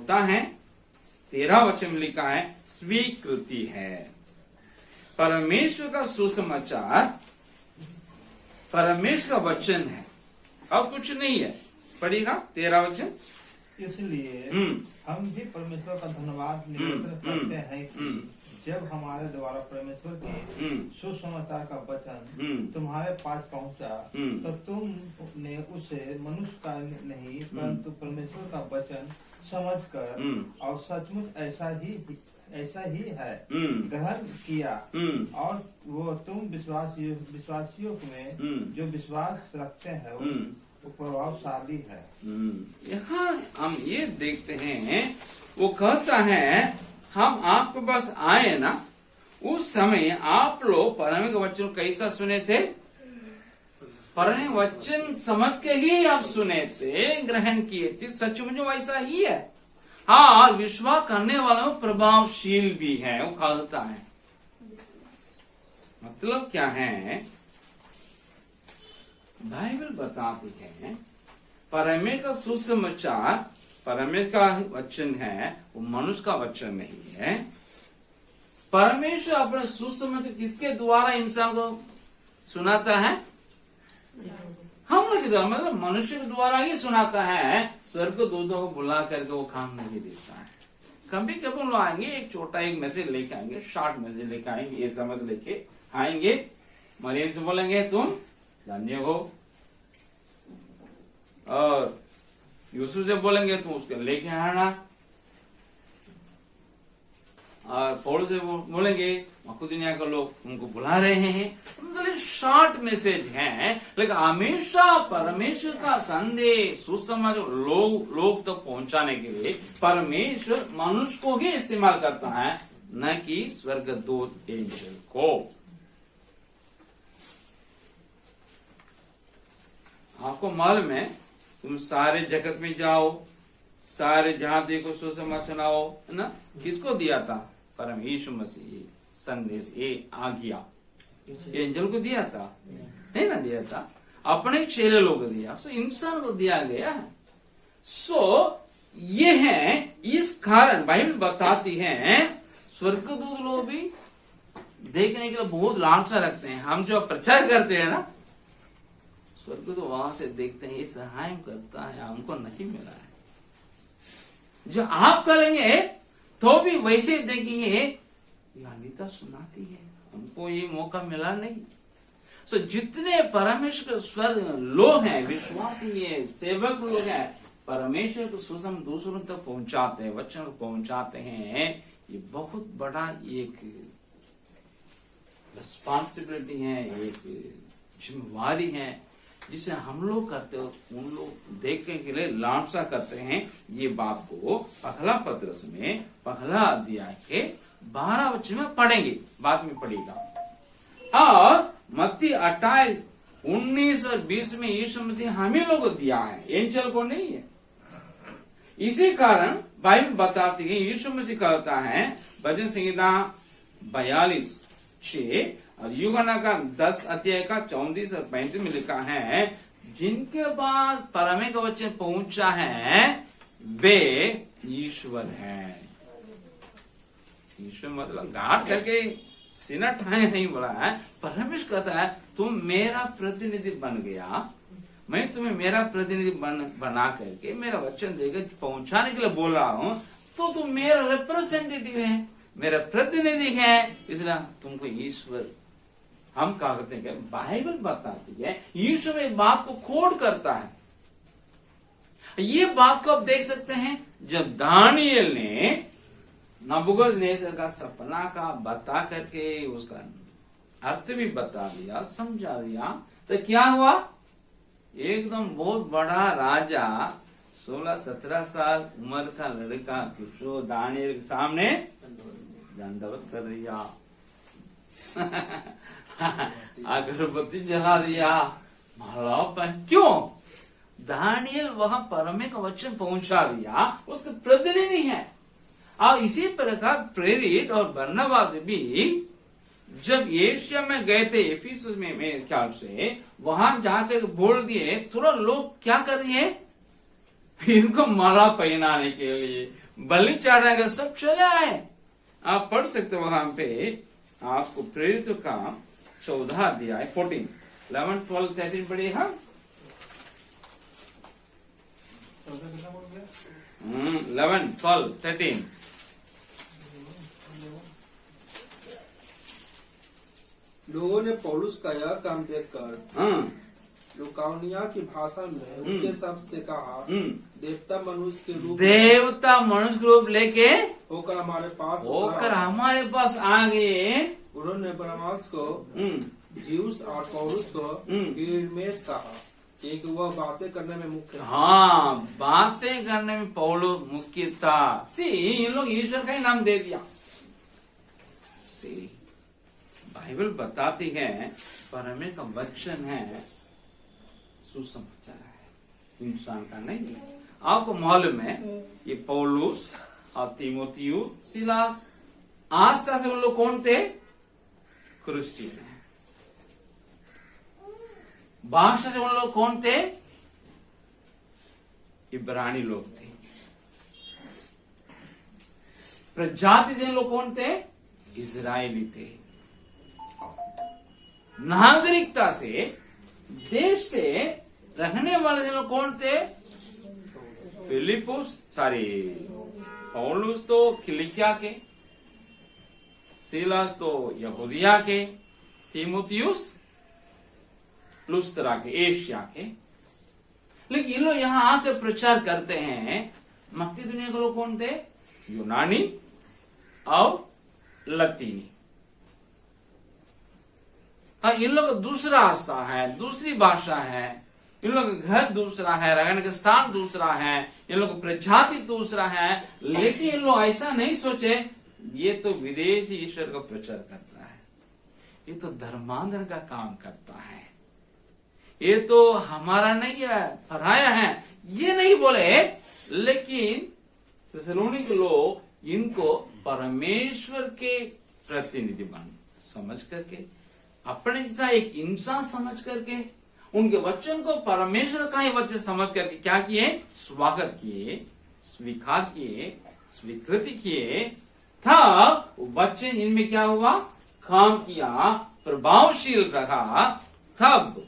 होता है 13 वचन में लिखा है स्वीकृति है। परमेश्वर का सुसमाचार परमेश्वर का वचन है, अब कुछ नहीं है। पढ़िएगा 13 वचन। इसलिए हम भी परमेश्वर का धन्यवाद निरंतर करते हैं कि जब हमारे द्वारा परमेश्वर के सुसमाचार का वचन तुम्हारे पास पहुंचा, तो तुमने उसे मनुष्य का नहीं परंतु परमेश्वर का वचन समझकर और सचमुच ऐसा ही है ग्रहण किया, और वो तुम विश्वासियों में जो विश्वास रखते हैं वो प्रभावशाली है। यहाँ हम ये देखते हैं, वो कहता है हम आपके पास आए ना, उस समय आप लोग परम के वचन कैसा सुने थे? परम वचन समझ के ही आप सुने थे, ग्रहण किए थे, सचमुच वैसा ही है। हाँ, विश्वास करने वालों प्रभावशील भी है, वो कहता है। मतलब क्या है? बाइबल बताती है परमे का सुसमाचार परमे का वचन है, वो मनुष्य का वचन नहीं है। परमेश्वर अपने सुसमाचार किसके द्वारा इंसान को सुनाता है? हम लोग के द्वारा, मतलब मनुष्य के द्वारा ही सुनाता है। स्वर्गदूतों को बुला करके वो काम नहीं देता है। कभी कभी लोग आएंगे, एक छोटा एक मैसेज लेके आएंगे, शॉर्ट मैसेज लेके आएंगे, ये समझ लेके आएंगे, मरियम से बोलेंगे तुम धन्य हो, और यूसुफ से बोलेंगे तुम उसके लेके आना, और पौल से बोलेंगे दुनिया के लोग तुमको बुला रहे हैं। मतलब शॉर्ट मैसेज है, लेकिन हमेशा परमेश्वर का संदेश सुसमाचार लोग तक पहुंचाने के लिए परमेश्वर मनुष्य को ही इस्तेमाल करता है, न कि स्वर्गदूत एंजल को। आपको मालूम है, तुम सारे जगत में जाओ, सारे जहां देखो सुसमाचार सुनाओ, है ना? किसको दिया था? परम यीशु मसीह संदेश, ये आज्ञा एंजल को दिया था? नहीं ना दिया था, अपने चेले लोग को दिया, सो इंसान को दिया गया। सो ये है, इस कारण बाइबल बताती है स्वर्गदूत लोग भी देखने के लिए बहुत लालसा रखते हैं। हम जो प्रचार करते हैं ना, स्वर्ग तो वहां से देखते हैं, ये सहाय करता है, हमको नहीं मिला है। जो आप करेंगे तो भी वैसे देखेंगे, अनीता सुनाती है, हमको ये मौका मिला नहीं। सो जितने परमेश्वर स्वर्ग लोग हैं, विश्वासी है, सेवक लोग हैं, परमेश्वर को सुसम दूसरों तक पहुंचाते हैं, वचन को पहुंचाते हैं, ये बहुत बड़ा एक रिस्पॉन्सिबिलिटी है, एक जिम्मेवारी है, जिसे हम लोग करते हो, उन लोग देखने के लिए लालसा करते हैं। ये बात को पहला पत्रस में पहला अध्याय के 12 वचन में पढ़ेंगे, बाद में पढ़ेगा। और मत्ती 28, 19 और 20 में यीशु मसीह हमें लोगों को दिया है, एंजल को नहीं है। इसी कारण बाइबल बताती है, यीशु मसीह कहता है भजन संहिता 42:6 और यूहन्ना का 10 अध्याय का 34 और 35 में लिखा है, जिनके पास परमे का वचन पहुंचा है वे ईश्वर हैं। ईश्वर मतलब गांठ करके सीना ठाए नहीं बोला है, परमेश्वर कहता है तुम मेरा प्रतिनिधि बन गया, मैं तुम्हें मेरा प्रतिनिधि बना करके मेरा वचन देकर पहुंचाने के लिए बोल रहा हूं, तो तुम मेरा रिप्रेजेंटेटिव है, मेरा प्रतिनिधि है, इसलिए तुमको ईश्वर हम कहा करते हैं। बाइबल बताती है ईश्वर इस बात को खोड़ करता है। ये बात को आप देख सकते हैं, जब दानियल ने नबूकदनेस्सर का सपना का बता करके उसका अर्थ भी बता दिया, समझा दिया, तो क्या हुआ? एकदम बहुत बड़ा राजा 16-17 साल उम्र का लड़का किशोर दानियल के सामने दंडवत कर दिया, अगरबत्ती जला दिया, माला पहन। क्यों? दानियल वहां परमे का वचन पहुंचा दिया, उसके प्रतिनिधि है। और इसी प्रकार प्रेरित और बरनबास भी जब एशिया में गए थे, एफिसस में मेरे ख्याल से, वहां जाकर बोल दिए, थोड़ा लोग क्या कर दिए, इनको माला पहनाने के लिए, बलि चढ़ाएगा, सब चला है। आप पढ़ सकते हो वहां पे, आपको प्रेरित का 14 अध्याय 14, 11, 12, 13 पढ़िए। हाँ 11, 12, 13। लोगों ने पौलुस का यह काम देखकर लुकाउनिया की भाषा में उनके शब्द से कहा, देवता मनुष्य के रूप लेके होकर हमारे पास आ गए। उन्होंने बरनबास को ज्यूस और पौलुस को हिरमेस कहा, क्योंकि वह बातें करने में मुख्य था। हाँ, बातें करने में पौलुस मुख्य था। इन लोग ईश्वर का ही नाम दे दिया। बाइबल बताती है परमेश्वर का वचन है, सुसमाचार है, इंसान का नहीं है। आपको मालूम है ये पौलुस और तीमुथियुस, सिलास, आस्था से उन लोग कौन थे? क्रिश्चियन है। भाषा से उन लोग कौन थे? इब्रानी लोग थे। प्रजाति से लोग कौन थे? इजरायली थे। नागरिकता से, देश से रहने वाले लोग कौन थे? पौलुस तो किलिकिया के, सिलास तो यहूदिया के, तीमुथियुस लुस्त्रा के, एशिया के। लेकिन ये लोग यहां आकर प्रचार करते हैं। मक्की दुनिया के लोग कौन थे? यूनानी और लतीनी। इन लोग दूसरा आस्था है, दूसरी भाषा है, इन लोग का घर दूसरा है, रहने का स्थान दूसरा है, इन लोग प्रजाति दूसरा है। लेकिन इन लोग ऐसा नहीं सोचे ये तो विदेशी ईश्वर का प्रचार करता है, ये तो धर्मांतरण का काम करता है, ये तो हमारा नहीं है, पराया है, ये नहीं बोले। लेकिन थिस्सलुनीक के लोग इनको परमेश्वर के प्रतिनिधि बन समझ करके, अपने जैसा एक इंसान समझ करके, उनके वचन को परमेश्वर का ही वचन समझ करके क्या किए? स्वागत किए, स्वीकार किए, स्वीकृति किए। तब वचन इनमें क्या हुआ? काम किया, प्रभावशील रहा, तब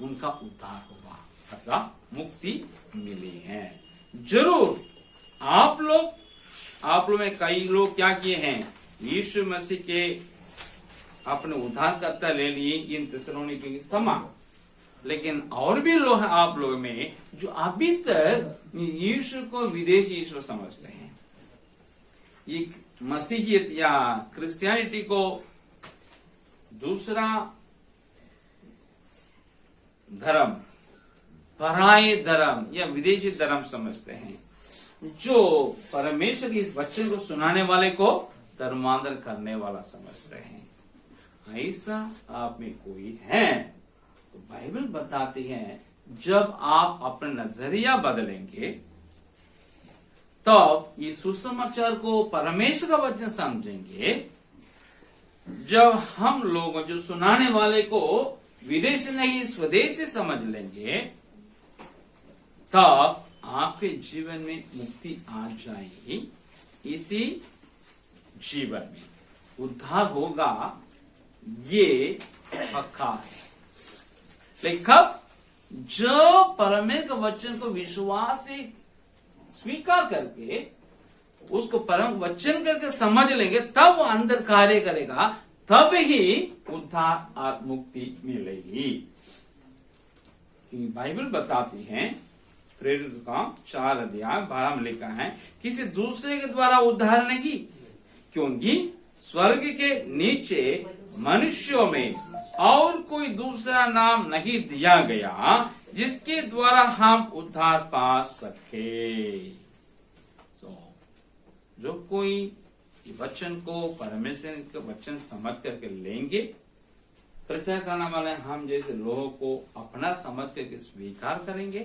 उनका उद्धार हुआ, अर्थात मुक्ति मिली है। जरूर आप लोग में कई लोग क्या किए हैं? यीशु मसीह के अपने उद्धारकर्ता ले लिए इन थिस्सलुनीकियों के समान। लेकिन और भी लोग हैं आप लोग में जो अभी तक यीशु को विदेशी ईश्वर समझते हैं। ये मसीहियत या क्रिश्चियनिटी को दूसरा धर्म, पराये धर्म या विदेशी धर्म समझते हैं, जो परमेश्वर के इस वचन को सुनाने वाले को धर्मांतर करने वाला समझते हैं। ऐसा आप में कोई है तो बाइबल बताती है जब आप अपना नजरिया बदलेंगे तब ये सुसमाचार को, परमेश्वर का वचन समझेंगे। जब हम लोग जो सुनाने वाले को विदेश नहीं स्वदेशी समझ लेंगे तब आपके जीवन में मुक्ति आ जाएगी। इसी जीवन में उद्धार होगा, ये पक्का है। लेकिन कब? जो परमेश्वर के वचन को विश्वास से स्वीकार करके, उसको परम वचन करके समझ लेंगे, तब वो अंदर कार्य करेगा, तब ही उद्धार और मुक्ति मिलेगी। बाइबल बताती है, प्रेरित का 4 अध्याय 12 में लिखा है, किसी दूसरे के द्वारा उद्धार नहीं, क्योंकि स्वर्ग के नीचे मनुष्यों में और कोई दूसरा नाम नहीं दिया गया जिसके द्वारा हम उद्धार पा सके। जो कोई वचन को, परमेश्वर के वचन समझ करके लेंगे, प्रचार करने वाले हम जैसे लोगों को अपना समझ करके स्वीकार करेंगे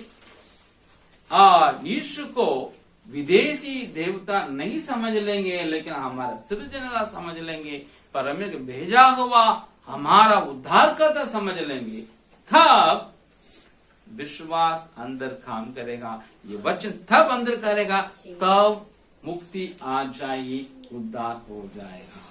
और यीशु को विदेशी देवता नहीं समझ लेंगे, लेकिन हमारा सृजनहार समझ लेंगे, परमेश्वर भेजा हुआ हमारा उद्धारकर्ता समझ लेंगे, तब विश्वास अंदर काम करेगा, ये वचन तब अंदर करेगा, तब मुक्ति आ जाएगी, उद्धार हो जाएगा।